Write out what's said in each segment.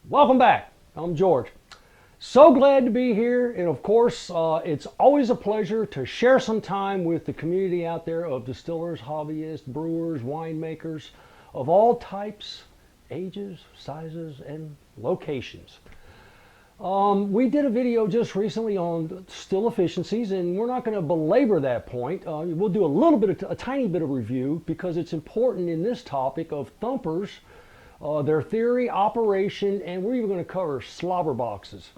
Welcome back. I'm George. So glad to be here, and of course, it's always a pleasure to share some time with the community out there of distillers, hobbyists, brewers, winemakers of all types, ages, sizes, and locations. We did a video just recently on still efficiencies, and we're not going to belabor that point. We'll do a tiny bit of review because it's important in this topic of thumpers, their theory, operation, and we're even going to cover slobber boxes.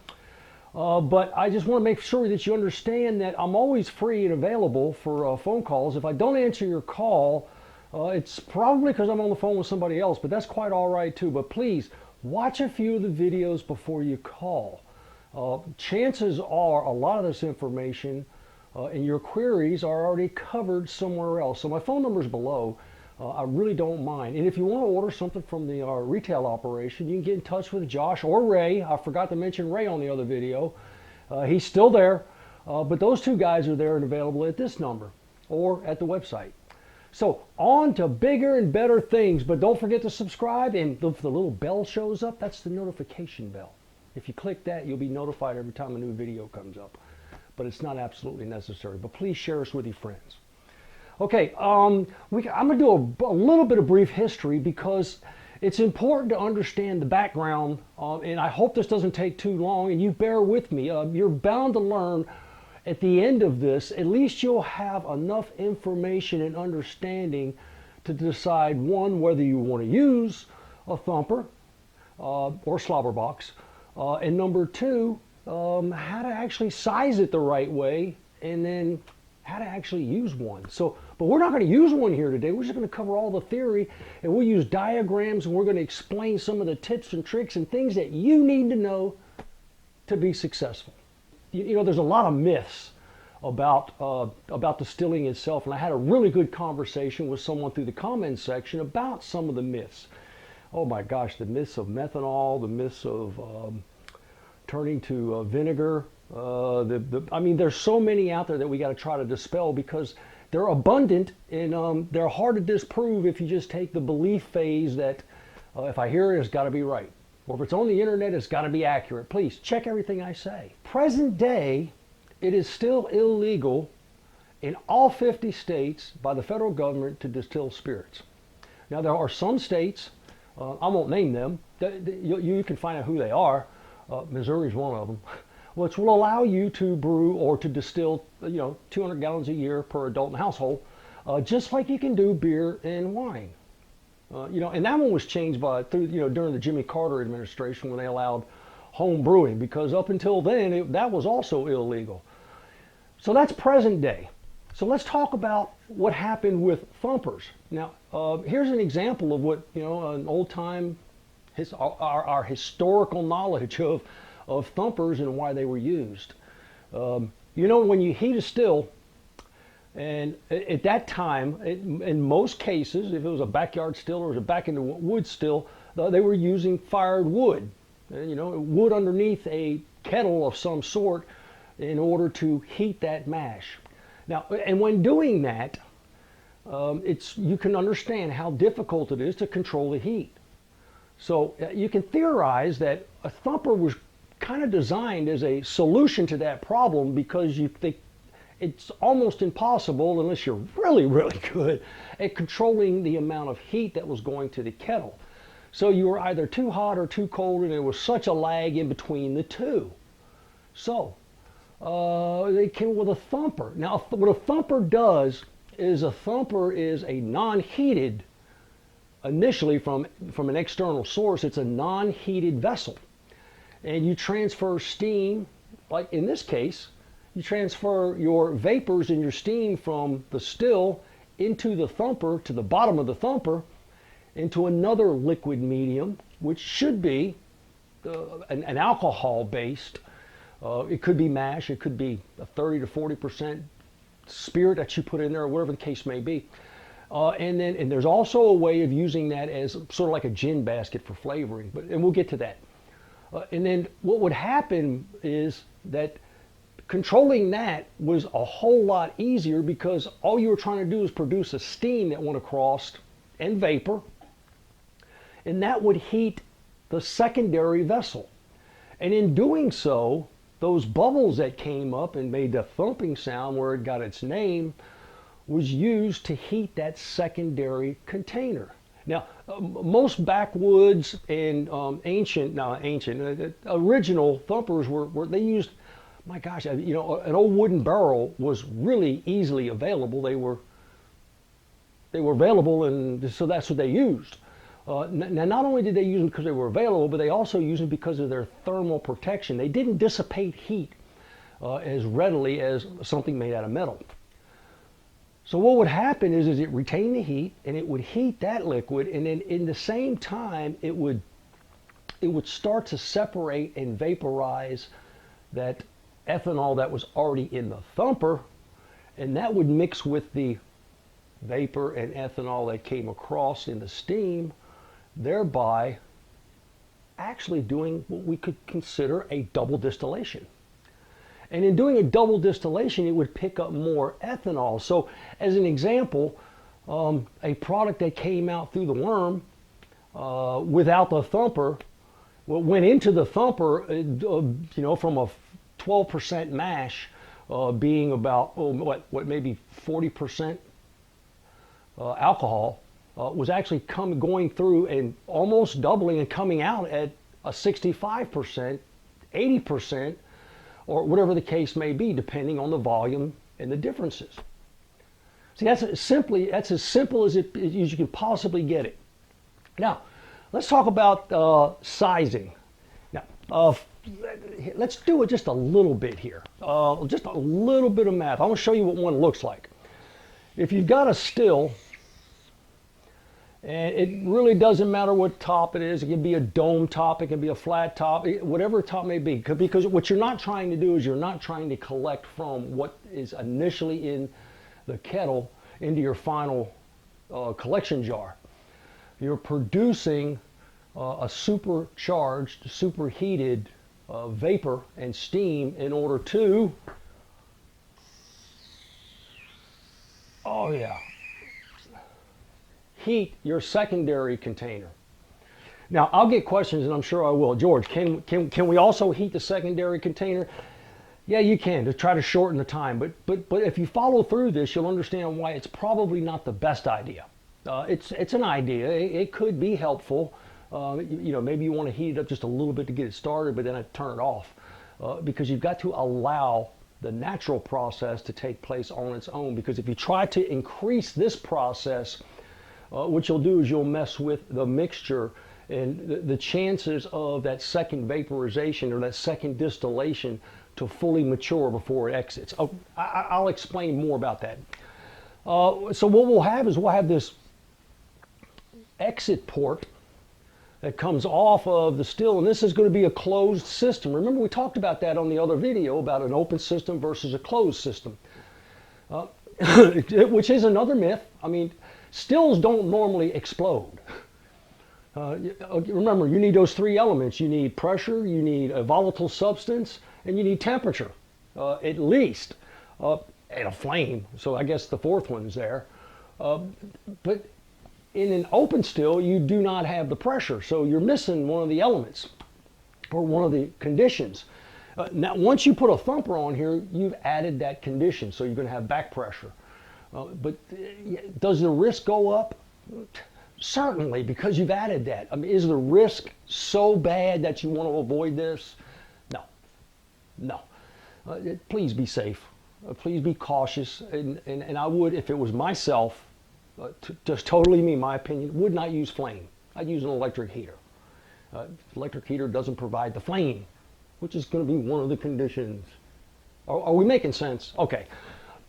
But I just want to make sure that you understand that I'm always free and available for phone calls. If I don't answer your call, it's probably because I'm on the phone with somebody else, but that's quite all right too. But please, watch a few of the videos before you call. Chances are a lot of this information and your queries are already covered somewhere else. So my phone number is below. I really don't mind. And if you want to order something from the retail operation, you can get in touch with Josh or Ray. I forgot to mention Ray on the other video. He's still there, but those two guys are there and available at this number or at the website. So on to bigger and better things, but don't forget to subscribe, and if the little bell shows up, that's the notification bell. If you click that, you'll be notified every time a new video comes up, but it's not absolutely necessary. But please share us with your friends. Okay, I'm going to do a little bit of brief history because it's important to understand the background, and I hope this doesn't take too long, and you bear with me. You're bound to learn at the end of this. At least you'll have enough information and understanding to decide, one, whether you want to use a thumper or slobber box, and number two, how to actually size it the right way, and then how to actually use one. But we're not going to use one here today. We're just going to cover all the theory, and we'll use diagrams, and we're going to explain some of the tips and tricks and things that you need to know to be successful. You know, there's a lot of myths about distilling itself, and I had a really good conversation with someone through the comments section about some of the myths. Oh my gosh, the myths of methanol, the myths of turning to vinegar. I mean, there's so many out there that we got to try to dispel because they're abundant, and they're hard to disprove if you just take the belief phase that if I hear it, it's got to be right. Or if it's on the internet, it's got to be accurate. Please check everything I say. Present day, it is still illegal in all 50 states by the federal government to distill spirits. Now, there are some states, I won't name them, you can find out who they are. Missouri is one of them, which will allow you to brew or to distill, 200 gallons a year per adult and household, just like you can do beer and wine. And that one was changed during the Jimmy Carter administration when they allowed home brewing, because up until then that was also illegal. So that's present day. So let's talk about what happened with thumpers. Now, here's an example of what an old time, our historical knowledge of thumpers and why they were used. When you heat a still, and at that time, in most cases, if it was a backyard still or it was a back into wood still, they were using fired wood. Wood underneath a kettle of some sort in order to heat that mash. Now, and when doing that, you can understand how difficult it is to control the heat. So you can theorize that a thumper was kind of designed as a solution to that problem, because you think it's almost impossible, unless you're really, really good at controlling the amount of heat that was going to the kettle. So you were either too hot or too cold, and there was such a lag in between the two. So they came with a thumper. Now, what a thumper does is a thumper is a non-heated, initially from an external source, it's a non-heated vessel. And you transfer steam, like in this case, you transfer your vapors and your steam from the still into the thumper, to the bottom of the thumper, into another liquid medium, which should be an alcohol-based. It could be mash, it could be a 30 to 40% spirit that you put in there, or whatever the case may be. And there's also a way of using that as sort of like a gin basket for flavoring, and we'll get to that. And then what would happen is that controlling that was a whole lot easier, because all you were trying to do is produce a steam that went across and vapor, and that would heat the secondary vessel. And in doing so, those bubbles that came up and made the thumping sound where it got its name was used to heat that secondary container. Now, most backwoods and original thumpers were they used, my gosh, you know, an old wooden barrel was really easily available. They were available, and so that's what they used. Now, not only did they use them because they were available, but they also used them because of their thermal protection. They didn't dissipate heat as readily as something made out of metal. So what would happen is it retained the heat, and it would heat that liquid, and then in the same time it would start to separate and vaporize that ethanol that was already in the thumper, and that would mix with the vapor and ethanol that came across in the steam, thereby actually doing what we could consider a double distillation. And in doing a double distillation, it would pick up more ethanol. So as an example, a product that came out through the worm without the thumper, went into the thumper, you know, from a 12% mash being about, maybe 40% alcohol, was actually going through and almost doubling and coming out at a 65%, 80%, or whatever the case may be, depending on the volume and the differences. See, that's as simple as you can possibly get it. Now, let's talk about sizing. Now, let's do it just a little bit here. Just a little bit of math. I want to show you what one looks like. If you've got a still, and it really doesn't matter what top it is. It can be a dome top, it can be a flat top, whatever top may be. Because what you're not trying to do is you're not trying to collect from what is initially in the kettle into your final collection jar. You're producing a supercharged, superheated vapor and steam in order to, heat your secondary container. Now, I'll get questions, and I'm sure I will. George, can we also heat the secondary container? Yeah, you can, to try to shorten the time. But if you follow through this, you'll understand why it's probably not the best idea. It's an idea. It could be helpful. You know, maybe you want to heat it up just a little bit to get it started, but then I turn it off because you've got to allow the natural process to take place on its own. Because if you try to increase this process, what you'll do is you'll mess with the mixture, and the chances of that second vaporization or that second distillation to fully mature before it exits. I'll explain more about that. So what we'll have is we'll have this exit port that comes off of the still, and this is going to be a closed system. Remember, we talked about that on the other video about an open system versus a closed system, which is another myth. I mean, stills don't normally explode. Remember, you need those three elements. You need pressure, you need a volatile substance, and you need temperature, at least, and a flame. So I guess the fourth one's there. But in an open still, you do not have the pressure, so you're missing one of the elements or one of the conditions. Now, once you put a thumper on here, you've added that condition, so you're going to have back pressure. But does the risk go up? Certainly, because you've added that. I mean, is the risk so bad that you want to avoid this? No. Please be safe. Please be cautious. And I would, if it was myself, just totally me, my opinion, would not use flame. I'd use an electric heater. Electric heater doesn't provide the flame, which is going to be one of the conditions. Are we making sense? Okay.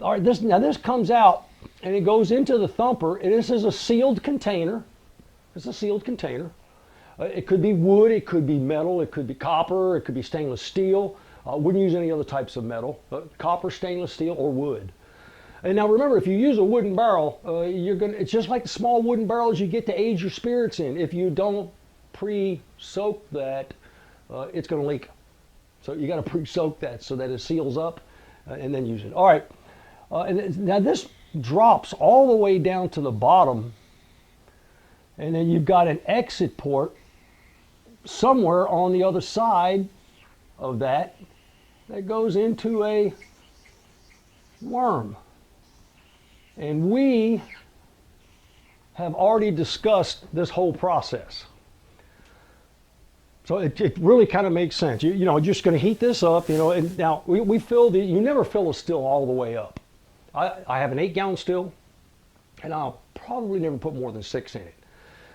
All right, this comes out and it goes into the thumper, and this is a sealed container. It's a sealed container. It could be wood, it could be metal, it could be copper, it could be stainless steel. Wouldn't use any other types of metal, copper, stainless steel, or wood. And now remember, if you use a wooden barrel, it's just like the small wooden barrels you get to age your spirits in. If you don't pre-soak that, it's going to leak. So you got to pre-soak that so that it seals up and then use it. All right. And now this drops all the way down to the bottom, and then you've got an exit port somewhere on the other side of that goes into a worm. And we have already discussed this whole process. So it really kind of makes sense. You know, just going to heat this up, you know, and now we fill you never fill a still all the way up. I have an 8-gallon still, and I'll probably never put more than 6 in it.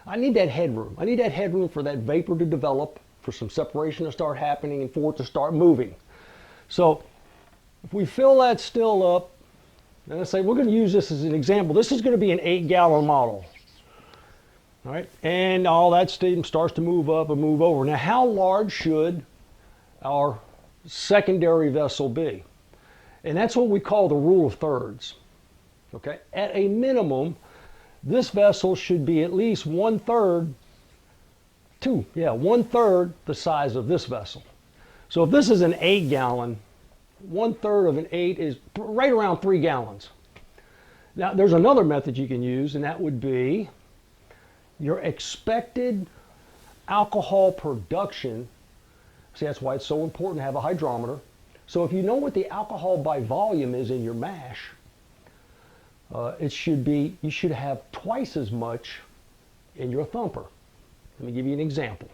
I need that headroom. I need that headroom for that vapor to develop, for some separation to start happening, and for it to start moving. So if we fill that still up, and let's say we're going to use this as an example. This is going to be an 8-gallon model. All right, and all that steam starts to move up and move over. Now, how large should our secondary vessel be? And that's what we call the rule of thirds. Okay, at a minimum, this vessel should be at least 1/3 the size of this vessel. So if this is an 8-gallon, 1/3 of an 8 is right around 3 gallons. Now, there's another method you can use, and that would be your expected alcohol production. See, that's why it's so important to have a hydrometer. So if you know what the alcohol by volume is in your mash, you should have twice as much in your thumper. Let me give you an example.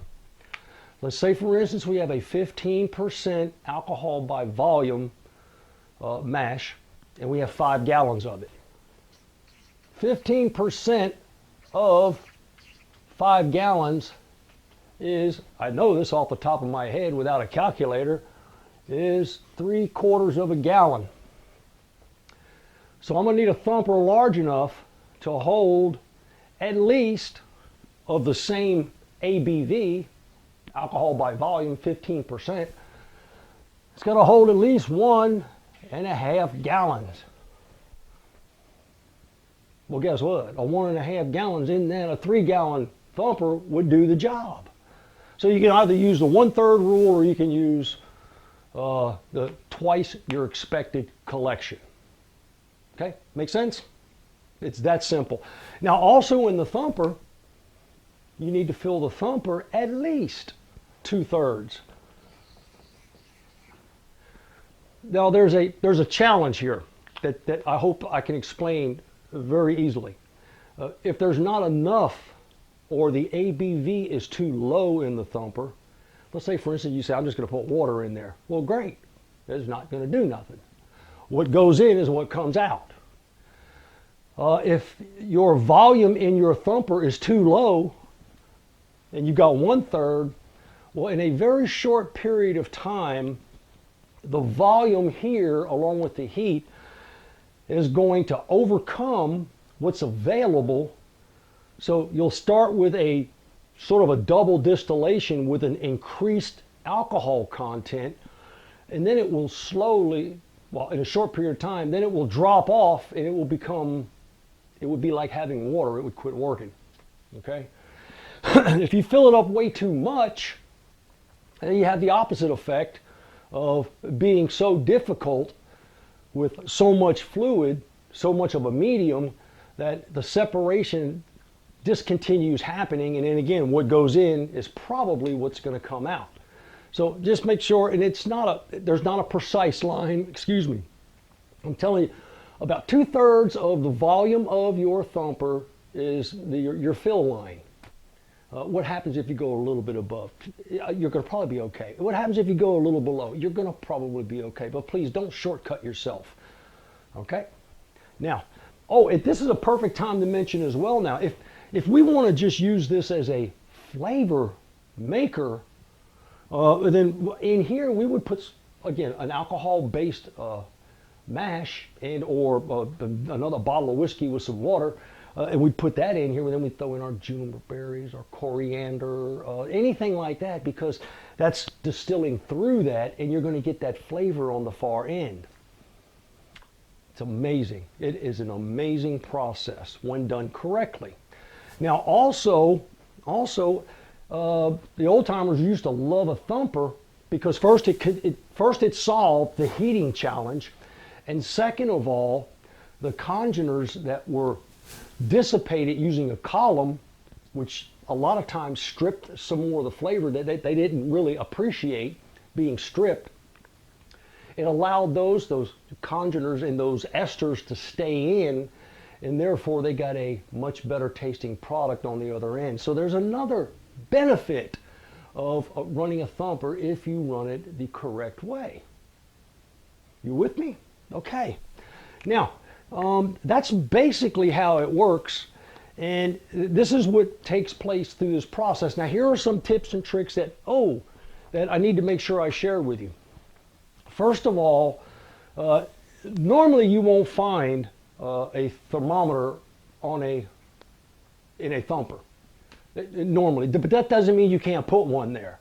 Let's say, for instance, we have a 15% alcohol by volume mash, and we have 5 gallons of it. 15% of 5 gallons is, I know this off the top of my head without a calculator, is 3/4 of a gallon. So I'm going to need a thumper large enough to hold at least of the same ABV, alcohol by volume, 15%. It's got to hold at least 1.5 gallons. Well, guess what? A 1.5 gallons in that, a 3-gallon thumper would do the job. So you can either use the 1/3 rule, or you can use the twice your expected collection. Okay, make sense? It's that simple. Now, also in the thumper, you need to fill the thumper at least 2/3. Now, there's a challenge here that I hope I can explain very easily. If there's not enough, or the ABV is too low in the thumper, let's say, for instance, you say, I'm just going to put water in there. Well, great. It's not going to do nothing. What goes in is what comes out. If your volume in your thumper is too low, and you've got 1/3, well, in a very short period of time, the volume here, along with the heat, is going to overcome what's available. So you'll start with a sort of a double distillation with an increased alcohol content, and then it will slowly, well, in a short period of time, then it will drop off, and it would be like having water. It would quit working. Okay? If you fill it up way too much, then you have the opposite effect of being so difficult with so much fluid, so much of a medium, that the separation discontinues happening, and then again, what goes in is probably what's going to come out. So just make sure, and there's not a precise line, excuse me. I'm telling you, about 2/3 of the volume of your thumper is your fill line. What happens if you go a little bit above? You're going to probably be okay. What happens if you go a little below? You're going to probably be okay, but please don't shortcut yourself. Okay? Now, this is a perfect time to mention as well now, if we want to just use this as a flavor maker, then in here we would put, again, an alcohol-based mash or another bottle of whiskey with some water, and we'd put that in here, and then we'd throw in our juniper berries, our coriander, anything like that, because that's distilling through that, and you're going to get that flavor on the far end. It's amazing. It is an amazing process when done correctly. Now, also, the old timers used to love a thumper because first it solved the heating challenge, and second of all, the congeners that were dissipated using a column which a lot of times stripped some more of the flavor that they didn't really appreciate being stripped. It allowed those congeners and those esters to stay in, and therefore they got a much better tasting product on the other end. So there's another benefit of running a thumper if you run it the correct way. You with me? Okay. Now, that's basically how it works, and this is what takes place through this process. Now, here are some tips and tricks that I need to make sure I share with you. First of all, normally you won't find a thermometer in a thumper. Normally, but that doesn't mean you can't put one there.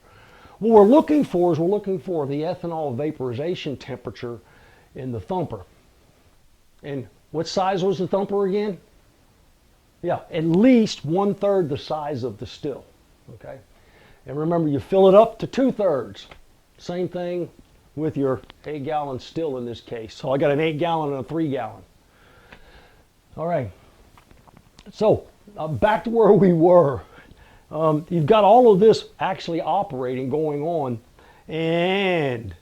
What we're looking for is the ethanol vaporization temperature in the thumper. And what size was the thumper again? Yeah, at least 1/3 the size of the still. Okay, and remember, you fill it up to 2/3. Same thing with your 8-gallon still in this case. So I got an 8-gallon and a 3-gallon. All right. So back to where we were. You've got all of this actually operating, going on, and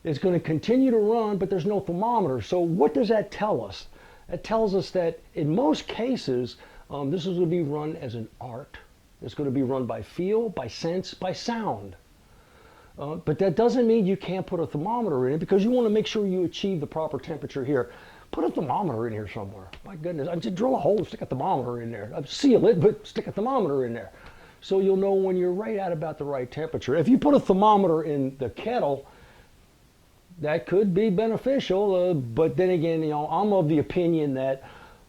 it's going to continue to run, but there's no thermometer. So what does that tell us? It tells us that in most cases, this is going to be run as an art. It's going to be run by feel, by sense, by sound. But that doesn't mean you can't put a thermometer in it, because you want to make sure you achieve the proper temperature here. Put a thermometer in here somewhere. My goodness, I just drill a hole, stick a thermometer in there. Seal it, but stick a thermometer in there. So you'll know when you're right at about the right temperature. If you put a thermometer in the kettle, that could be beneficial, but then again, I'm of the opinion that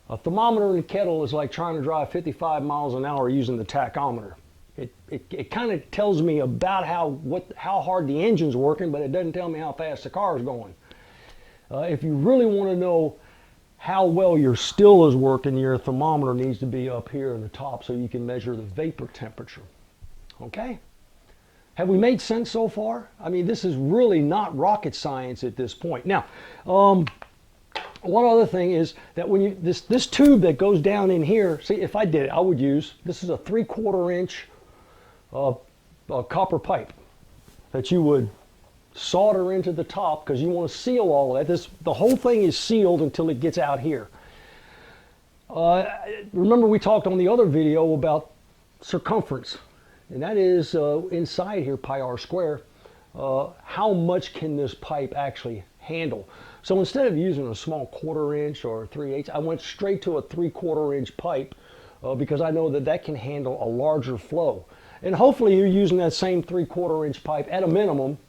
a thermometer in the kettle is like trying to drive 55 miles an hour using the tachometer. It kind of tells me about how hard the engine's working, but it doesn't tell me how fast the car is going. If you really want to know how well your still is working, your thermometer needs to be up here in the top so you can measure the vapor temperature. Okay? Have we made sense so far? I mean, this is really not rocket science at this point. Now, one other thing is that when this tube that goes down in here, see, if I did it, I would use, this is a 3/4 inch copper pipe that you would solder into the top, because you want to seal all of that. The whole thing is sealed until it gets out here. Remember, we talked on the other video about circumference, and that is inside here, pi r square. How much can this pipe actually handle? So instead of using a small 1/4 inch or 3/8, I went straight to a 3/4 inch pipe because I know that can handle a larger flow. And hopefully you're using that same 3/4 inch pipe at a minimum,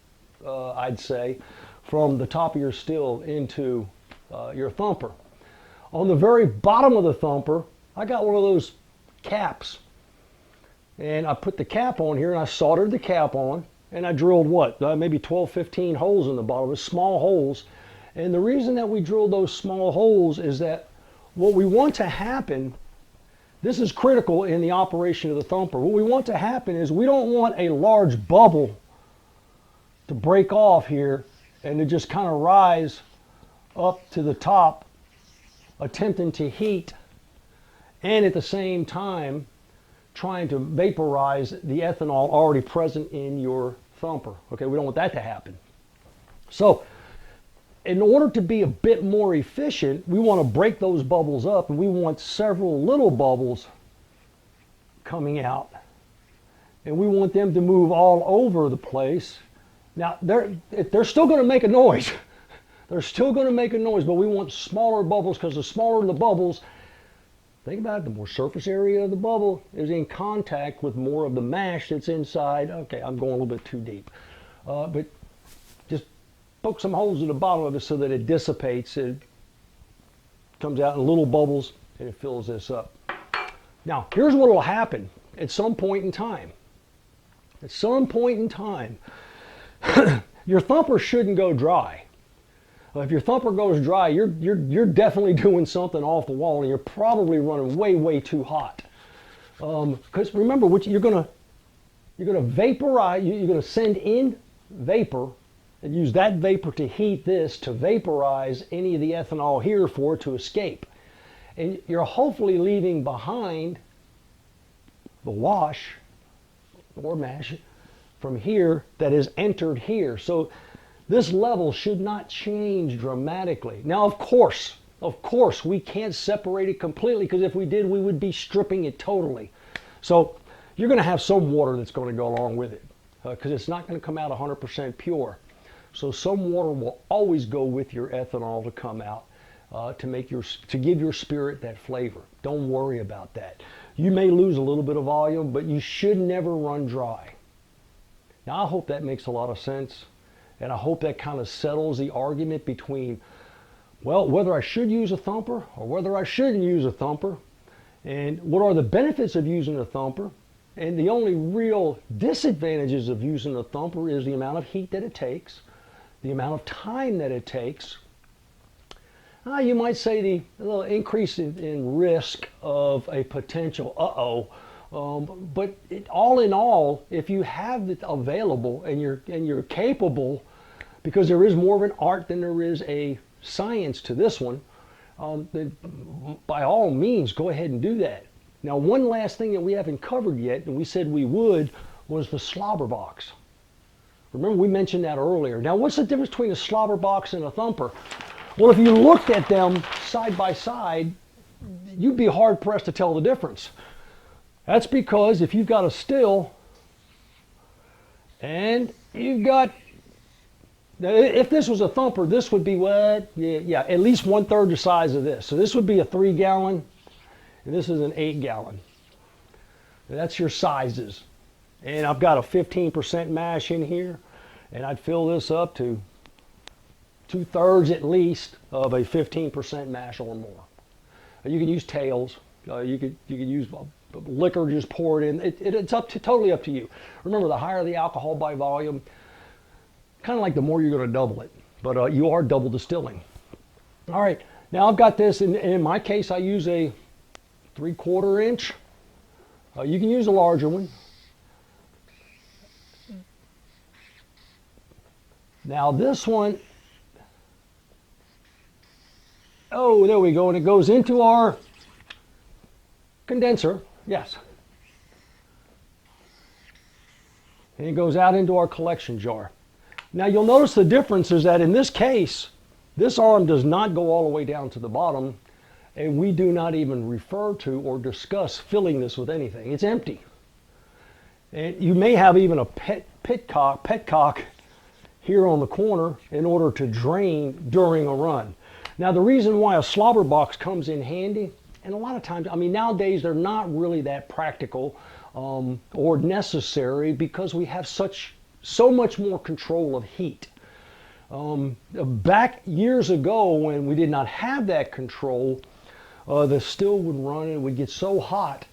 I'd say, from the top of your still into your thumper. On the very bottom of the thumper, I got one of those caps. And I put the cap on here, and I soldered the cap on, and I drilled maybe 12, 15 holes in the bottom, small holes. And the reason that we drilled those small holes is that what we want to happen, this is critical in the operation of the thumper. What we want to happen is we don't want a large bubble to break off here and to just kind of rise up to the top, attempting to heat, and at the same time trying to vaporize the ethanol already present in your thumper. Okay, we don't want that to happen. So in order to be a bit more efficient, we want to break those bubbles up, and we want several little bubbles coming out, and we want them to move all over the place. Now, they're still going to make a noise. They're still going to make a noise, but we want smaller bubbles, because the smaller the bubbles, think about it, the more surface area of the bubble is in contact with more of the mash that's inside. Okay, I'm going a little bit too deep. But just poke some holes in the bottom of it so that it dissipates. It comes out in little bubbles, and it fills this up. Now, here's what will happen at some point in time. At some point in time, your thumper shouldn't go dry. If your thumper goes dry, you're definitely doing something off the wall, and you're probably running way too hot. Because remember, what you're gonna vaporize. You're gonna send in vapor and use that vapor to heat this to vaporize any of the ethanol here for it to escape. And you're hopefully leaving behind the wash or mash from here that is entered here. So this level should not change dramatically. Now, of course, we can't separate it completely, because if we did, we would be stripping it totally. So you're going to have some water that's going to go along with it, because it's not going to come out 100% pure. So some water will always go with your ethanol to come out, to give your spirit that flavor. Don't worry about that. You may lose a little bit of volume, but you should never run dry. Now, I hope that makes a lot of sense, and I hope that kind of settles the argument between, well, whether I should use a Thumper or whether I shouldn't use a Thumper, and what are the benefits of using a Thumper. And the only real disadvantages of using a Thumper is the amount of heat that it takes, the amount of time that it takes. You might say the little increase in risk of a potential but all in all, if you have it available and you're capable, because there is more of an art than there is a science to this one, then by all means go ahead and do that. Now, one last thing that we haven't covered yet, and we said we would, was the slobber box. Remember, we mentioned that earlier. Now, what's the difference between a slobber box and a Thumper? Well, if you looked at them side by side, you'd be hard pressed to tell the difference. That's because if you've got a still and you've got, if this was a Thumper, this would be what? Yeah, at least 1/3 the size of this. So this would be a 3-gallon, and this is an 8-gallon. That's your sizes. And I've got a 15% mash in here, and I'd fill this up to 2/3 at least of a 15% mash or more. You can use tails. You could use liquor, just pour it in. It's totally up to you. Remember, the higher the alcohol by volume, kind of like the more you're going to double it. But you are double distilling. All right, now I've got this. In my case, I use a 3/4 inch. You can use a larger one. Now this one, oh, there we go, and it goes into our condenser, yes. And it goes out into our collection jar. Now you'll notice the difference is that in this case, this arm does not go all the way down to the bottom, and we do not even refer to or discuss filling this with anything. It's empty. And you may have even a petcock here on the corner in order to drain during a run. Now, the reason why a slobber box comes in handy, and a lot of times, I mean, nowadays they're not really that practical or necessary, because we have so much more control of heat. Back years ago, when we did not have that control, the still would run and it would get so hot,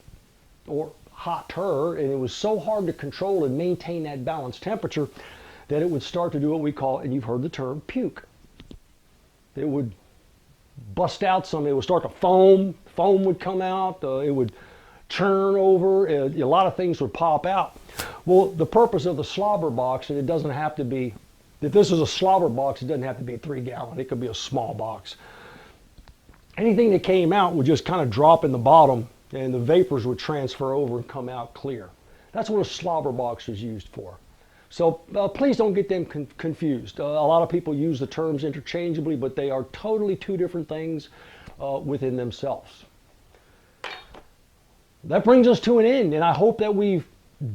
or hotter, and it was so hard to control and maintain that balanced temperature that it would start to do what we call, and you've heard the term, puke. It would bust out some, it would start to foam would come out, it would churn over, a lot of things would pop out. Well, the purpose of the slobber box, and it doesn't have to be, if this is a slobber box, it doesn't have to be 3-gallon, it could be a small box. Anything that came out would just kind of drop in the bottom, and the vapors would transfer over and come out clear. That's what a slobber box is used for. So please don't get them confused. A lot of people use the terms interchangeably, but they are totally two different things within themselves. That brings us to an end, and I hope that we've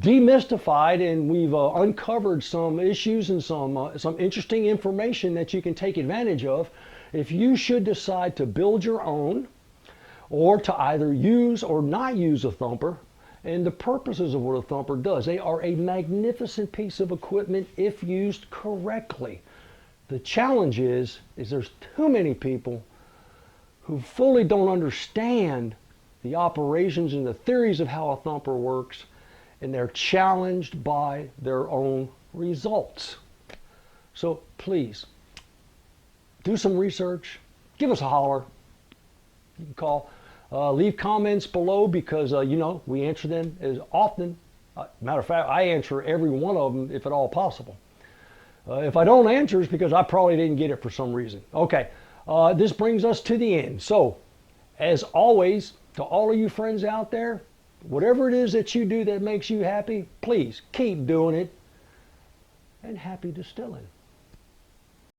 demystified and we've uncovered some issues and some interesting information that you can take advantage of if you should decide to build your own, or to either use or not use a Thumper. And the purposes of what a Thumper does. They are a magnificent piece of equipment if used correctly. The challenge is there's too many people who fully don't understand the operations and the theories of how a Thumper works, and they're challenged by their own results. So please, do some research, give us a holler. You can call. Leave comments below, because we answer them as often. Matter of fact, I answer every one of them if at all possible. If I don't answer, it's because I probably didn't get it for some reason. Okay, this brings us to the end. So, as always, to all of you friends out there, Whatever it is that you do that makes you happy, please keep doing it. And happy distilling.